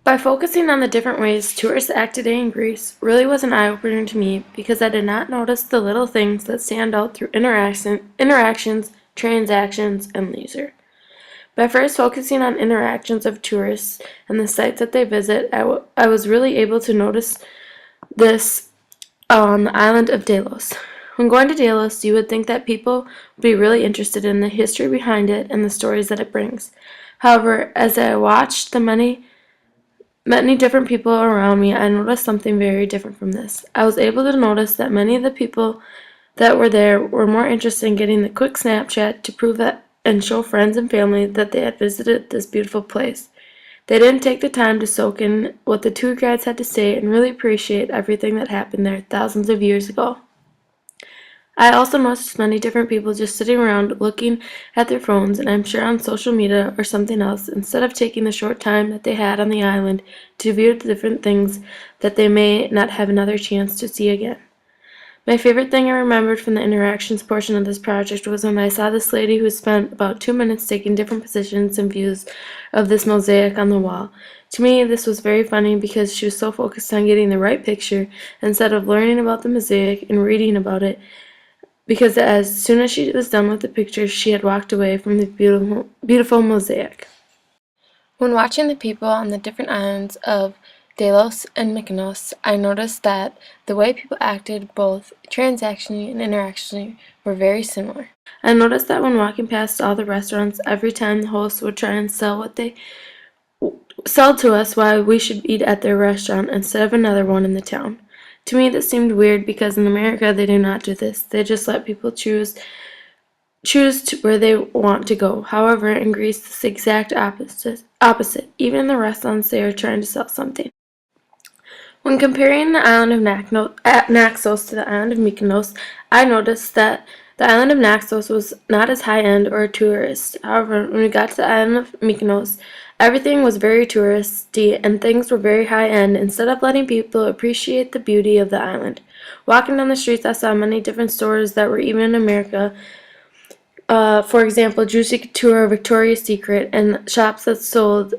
By focusing on the different ways tourists act today in Greece really was an eye-opener to me because I did not notice the little things that stand out through interactions, transactions, and leisure. By first focusing on interactions of tourists and the sites that they visit, I was really able to notice this on the island of Delos. When going to Delos, you would think that people would be really interested in the history behind it and the stories that it brings. However, as I watched the many different people around me, I noticed something very different from this. I was able to notice that many of the people that were there were more interested in getting the quick Snapchat to prove that and show friends and family that they had visited this beautiful place. They didn't take the time to soak in what the tour guides had to say and really appreciate everything that happened there thousands of years ago. I also noticed many different people just sitting around looking at their phones, and I'm sure on social media or something else, instead of taking the short time that they had on the island to view the different things that they may not have another chance to see again. My favorite thing I remembered from the interactions portion of this project was when I saw this lady who spent about 2 minutes taking different positions and views of this mosaic on the wall. To me, this was very funny because she was so focused on getting the right picture instead of learning about the mosaic and reading about it, because as soon as she was done with the picture, she had walked away from the beautiful mosaic. When watching the people on the different islands of Delos and Mykonos, I noticed that the way people acted, both transactionally and interactionally, were very similar. I noticed that when walking past all the restaurants, every time the host would try and sell to us why we should eat at their restaurant instead of another one in the town. To me, this seemed weird because in America they do not do this. They just let people choose to where they want to go. However, in Greece, it's the exact opposite. Even in the restaurants, they are trying to sell something. When comparing the island of Naxos to the island of Mykonos, I noticed that the island of Naxos was not as high-end or tourist. However, when we got to the island of Mykonos, everything was very touristy and things were very high-end instead of letting people appreciate the beauty of the island. Walking down the streets, I saw many different stores that were even in America. For example, Juicy Couture, Victoria's Secret, and shops that sold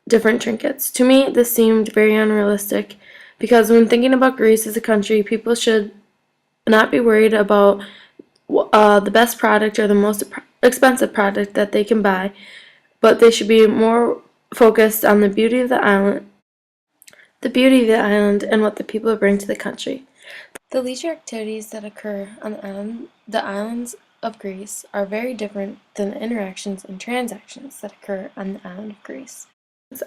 different trinkets. To me, this seemed very unrealistic because when thinking about Greece as a country, people should not be worried about the best product or the most expensive product that they can buy, but they should be more focused on the beauty of the island and what the people bring to the country. The leisure activities that occur on the islands of Greece are very different than the interactions and transactions that occur on the island of Greece.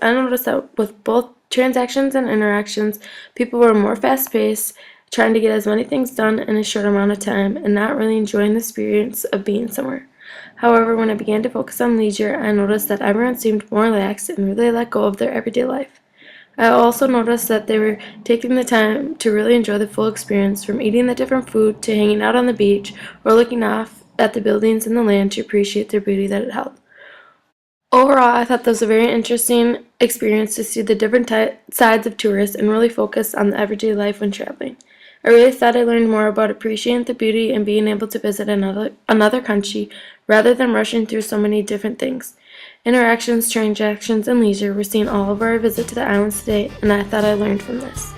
I noticed that with both transactions and interactions, people were more fast-paced, trying to get as many things done in a short amount of time, and not really enjoying the experience of being somewhere. However, when I began to focus on leisure, I noticed that everyone seemed more relaxed and really let go of their everyday life. I also noticed that they were taking the time to really enjoy the full experience, from eating the different food to hanging out on the beach or looking off at the buildings and the land to appreciate their beauty that it held. Overall, I thought this was a very interesting experience to see the different sides of tourists and really focus on the everyday life when traveling. I really thought I learned more about appreciating the beauty and being able to visit another country rather than rushing through so many different things. Interactions, transactions, and leisure were seen all over our visit to the islands today, and I thought I learned from this.